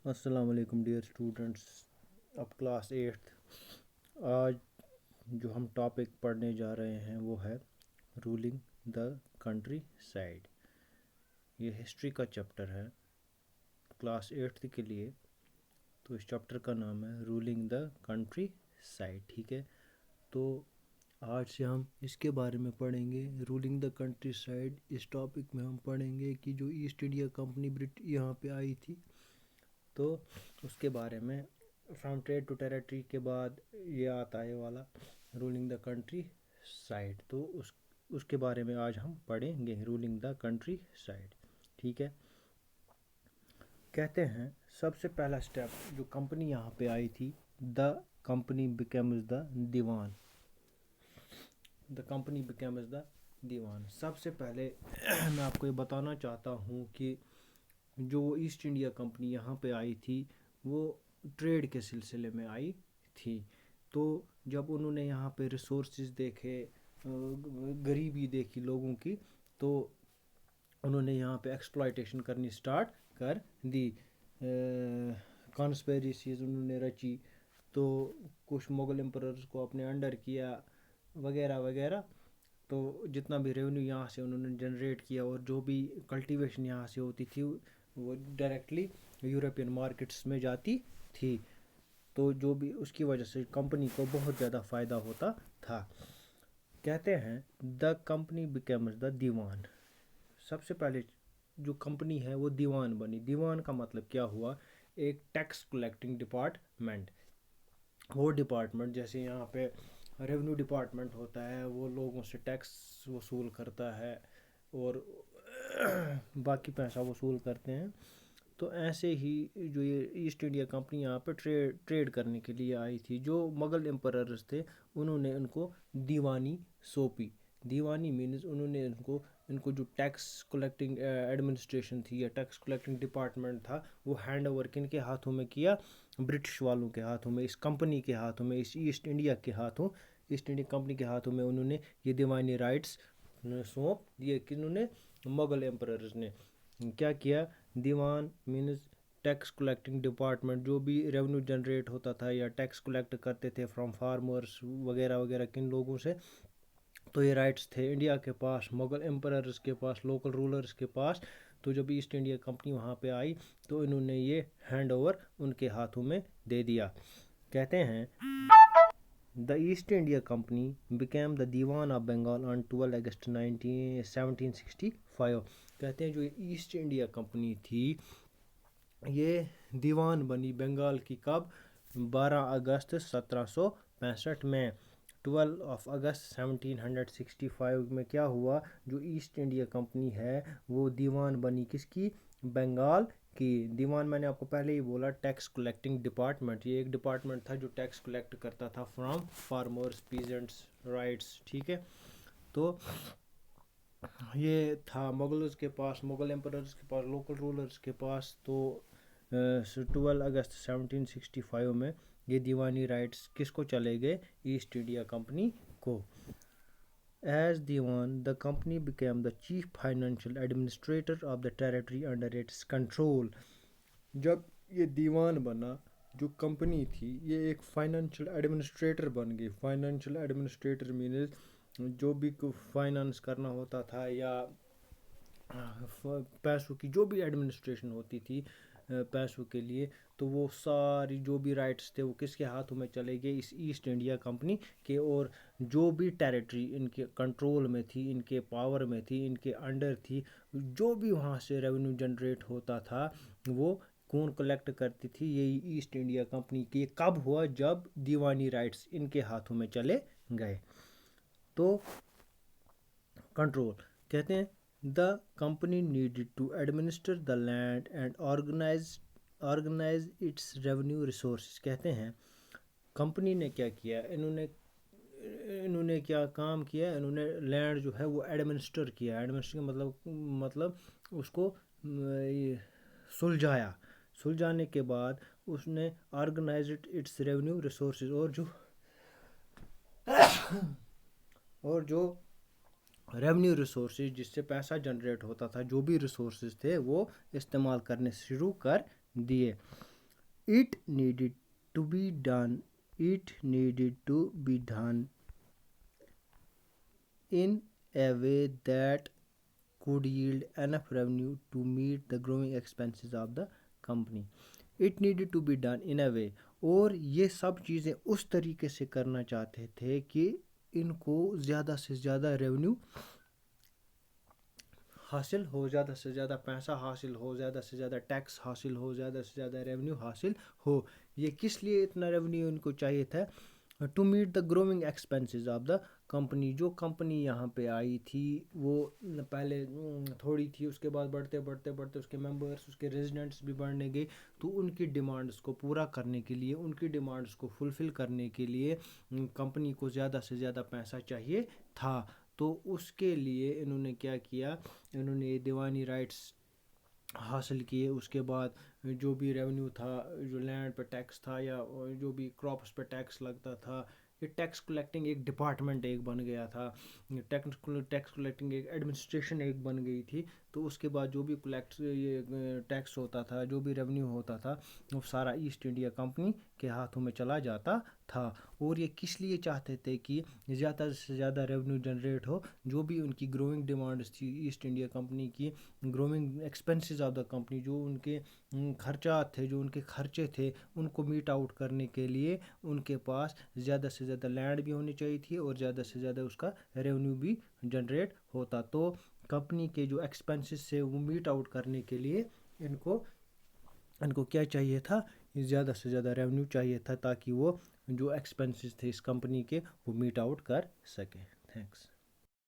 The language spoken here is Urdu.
السلام علیکم ڈیئر اسٹوڈنٹس، اب کلاس 8 آج جو ہم ٹاپک پڑھنے جا رہے ہیں وہ ہے رولنگ دا کنٹری سائڈ۔ یہ ہسٹری کا چیپٹر ہے کلاس 8 کے لیے، تو اس چیپٹر کا نام ہے رولنگ دا کنٹری سائڈ، ٹھیک ہے۔ تو آج سے ہم اس کے بارے میں پڑھیں گے، رولنگ دا کنٹری سائڈ۔ اس ٹاپک میں ہم پڑھیں گے کہ جو ایسٹ انڈیا کمپنی یہاں پہ آئی تھی، تو اس کے بارے میں فرام ٹریڈ ٹو ٹیریٹری کے بعد یہ آتا ہے والا رولنگ دا کنٹری سائڈ، تو اس کے بارے میں آج ہم پڑھیں گے، رولنگ دا کنٹری سائڈ، ٹھیک ہے۔ کہتے ہیں سب سے پہلا سٹیپ جو کمپنی یہاں پہ آئی تھی، دا کمپنی بیکمز دا دیوان، دا کمپنی بیکمز دا دیوان۔ سب سے پہلے میں آپ کو یہ بتانا چاہتا ہوں کہ جو ایسٹ انڈیا کمپنی یہاں پہ آئی تھی وہ ٹریڈ کے سلسلے میں آئی تھی۔ تو جب انہوں نے یہاں پہ ریسورسز دیکھے، غریبی دیکھی لوگوں کی، تو انہوں نے یہاں پہ ایکسپلائٹیشن کرنی سٹارٹ کر دی، کانسپیریسیز انہوں نے رچی، تو کچھ مغل امپررز کو اپنے انڈر کیا وغیرہ وغیرہ۔ تو جتنا بھی ریونیو یہاں سے انہوں نے جنریٹ کیا اور جو بھی کلٹیویشن یہاں سے ہوتی تھی وہ ڈائریکٹلی یورپین مارکیٹس میں جاتی تھی، تو جو بھی اس کی وجہ سے کمپنی کو بہت زیادہ فائدہ ہوتا تھا۔ کہتے ہیں دا کمپنی بیکمز دا دیوان، سب سے پہلے جو کمپنی ہے وہ دیوان بنی۔ دیوان کا مطلب کیا ہوا؟ ایک ٹیکس کلیکٹنگ ڈپارٹمنٹ۔ وہ ڈپارٹمنٹ جیسے یہاں پہ ریونیو ڈپارٹمنٹ ہوتا ہے، وہ لوگوں سے ٹیکس وصول کرتا ہے اور باقی پیسہ وصول کرتے ہیں، تو ایسے ہی جو یہ ایسٹ انڈیا کمپنی یہاں پہ ٹریڈ کرنے کے لیے آئی تھی، جو مغل امپررز تھے انہوں نے ان کو دیوانی سونپی۔ دیوانی مینز انہوں نے ان کو جو ٹیکس کلیکٹنگ ایڈمنسٹریشن تھی یا ٹیکس کلیکٹنگ ڈپارٹمنٹ تھا، وہ ہینڈ اوور کن کے ہاتھوں میں کیا؟ برٹش والوں کے ہاتھوں میں، اس کمپنی کے ہاتھوں میں، اس ایسٹ انڈیا کے ہاتھوں، ایسٹ انڈیا کمپنی کے ہاتھوں میں انہوں نے یہ دیوانی رائٹس سونپ دیے۔ کنہوں نے؟ مغل امپررز نے۔ کیا کیا؟ دیوان مینز ٹیکس کلیکٹنگ ڈپارٹمنٹ، جو بھی ریونیو جنریٹ ہوتا تھا یا ٹیکس کلیکٹ کرتے تھے فرام فارمرز وغیرہ وغیرہ کن لوگوں سے، تو یہ رائٹس تھے انڈیا کے پاس، مغل امپررز کے پاس، لوکل رولرز کے پاس۔ تو جب ایسٹ انڈیا کمپنی وہاں پہ آئی تو انہوں نے یہ ہینڈ اوور ان کے ہاتھوں میں دے دیا۔ کہتے ہیں The East India Company became the Diwan of Bengal on 12 August 1765۔ کہتے ہیں جو ایسٹ انڈیا کمپنی تھی یہ دیوان بنی بنگال کی، کب؟ 12 اگست 1765 میں۔ 12 اگست 1765 میں کیا ہوا؟ جو ایسٹ انڈیا کمپنی ہے وہ دیوان بنی، کس کی؟ بنگال کی۔ دیوان میں نے آپ کو پہلے ہی بولا ٹیکس کلیکٹنگ ڈپارٹمنٹ، یہ ایک ڈپارٹمنٹ تھا جو ٹیکس کلیکٹ کرتا تھا فرام فارمرز، پیزنٹس رائٹس، ٹھیک ہے۔ تو یہ تھا مغلز کے پاس، مغل امپررز کے پاس، لوکل رولرز کے پاس۔ تو 12 اگست 1765 میں یہ دیوانی رائٹس کس کو چلے گئے؟ ایسٹ انڈیا کمپنی کو۔ As Diwan, the company became the chief financial administrator of the territory under its control۔ جب یہ دیوان بنا، جو کمپنی تھی یہ ایک فائنینشیل ایڈمنسٹریٹر بن گئی۔ فائنینشیل ایڈمنسٹریٹر مینز جو بھی فائنانس کرنا ہوتا تھا یا پیسوں کی جو بھی ایڈمنسٹریشن ہوتی تھی پیسوں کے لیے، تو وہ ساری جو بھی رائٹس تھے وہ کس کے ہاتھوں میں چلے گئے؟ اس ایسٹ انڈیا کمپنی کے۔ اور جو بھی ٹیریٹری ان کے کنٹرول میں تھی، ان کے پاور میں تھی، ان کے انڈر تھی، جو بھی وہاں سے ریونیو جنریٹ ہوتا تھا وہ کون کلیکٹ کرتی تھی؟ یہی ایسٹ انڈیا کمپنی کی۔ یہ کب ہوا؟ جب دیوانی رائٹس ان کے ہاتھوں میں چلے گئے، تو کنٹرول۔ کہتے ہیں the company needed to administer the land and organize its revenue resources۔ کہتے ہیں کمپنی نے کیا کیا؟ انہوں نے کیا کام کیا؟ انہوں نے لینڈ جو ہے وہ ایڈمنسٹر کیا۔ ایڈمنسٹر کا مطلب اس کو سلجھایا۔ سلجھانے کے بعد اس نے آرگنائزڈ اٹس ریونیو ریسورسز، اور جو ریونیو ریسورسز جس سے پیسہ جنریٹ ہوتا تھا، جو بھی ریسورسز تھے وہ استعمال کرنے شروع کر دیے۔ It needed to be done. It needed to be done in a way that could yield enough revenue to meet the growing expenses of the company. It needed to be done in a way. اور یہ سب چیزیں اس طریقے سے کرنا چاہتے تھے کہ ان کو زیادہ سے زیادہ ریونیو حاصل ہو، زیادہ سے زیادہ پیسہ حاصل ہو، زیادہ سے زیادہ ٹیکس حاصل ہو، زیادہ سے زیادہ ریونیو حاصل ہو. یہ کس لیے اتنا ریونیو ان کو چاہیے تھا؟ To meet the growing expenses of the company. جو کمپنی یہاں پہ آئی تھی وہ پہلے تھوڑی تھی، اس کے بعد بڑھتے بڑھتے بڑھتے اس کے ممبرس، اس کے ریزیڈنٹس بھی بڑھنے گئے. تو ان کی ڈیمانڈس کو پورا کرنے کے لیے، ان کی ڈیمانڈس کو فلفل کرنے کے لیے کمپنی کو زیادہ سے زیادہ پیسہ چاہیے تھا. تو اس کے لیے انہوں نے کیا کیا، انہوں نے دیوانی رائٹس حاصل کیے. اس کے بعد جو بھی ریونیو تھا، جو لینڈ پہ ٹیکس تھا یا جو بھی کراپس پہ ٹیکس لگتا تھا، یہ ٹیکس کلیکٹنگ ایک ڈپارٹمنٹ ایک بن گیا تھا. ٹیکس کلیکٹنگ ایک ایڈمنسٹریشن ایک بن گئی تھی. تو اس کے بعد جو بھی یہ ٹیکس ہوتا تھا، جو بھی ریونیو ہوتا تھا، وہ سارا ایسٹ انڈیا کمپنی کے ہاتھوں میں چلا جاتا تھا. اور یہ کس لیے چاہتے تھے کہ زیادہ سے زیادہ ریونیو جنریٹ ہو. جو بھی ان کی گروئنگ ڈیمانڈس تھی ایسٹ انڈیا کمپنی کی، growing expenses of the company, جو ان کے خرچات تھے، جو ان کے خرچے تھے، ان کو میٹ آؤٹ کرنے کے لیے ان کے پاس زیادہ سے زیادہ لینڈ بھی ہونی چاہیے تھی اور زیادہ سے زیادہ اس کا ریونیو بھی جنریٹ ہوتا. تو کمپنی کے جو ایکسپینسز سے وہ میٹ آؤٹ کرنے کے لیے ان کو کیا چاہیے تھا، زیادہ سے زیادہ ریونیو چاہیے تھا، تاکہ وہ جو ایکسپینسز تھے اس کمپنی کے وہ میٹ آؤٹ کر سکے. تھینکس.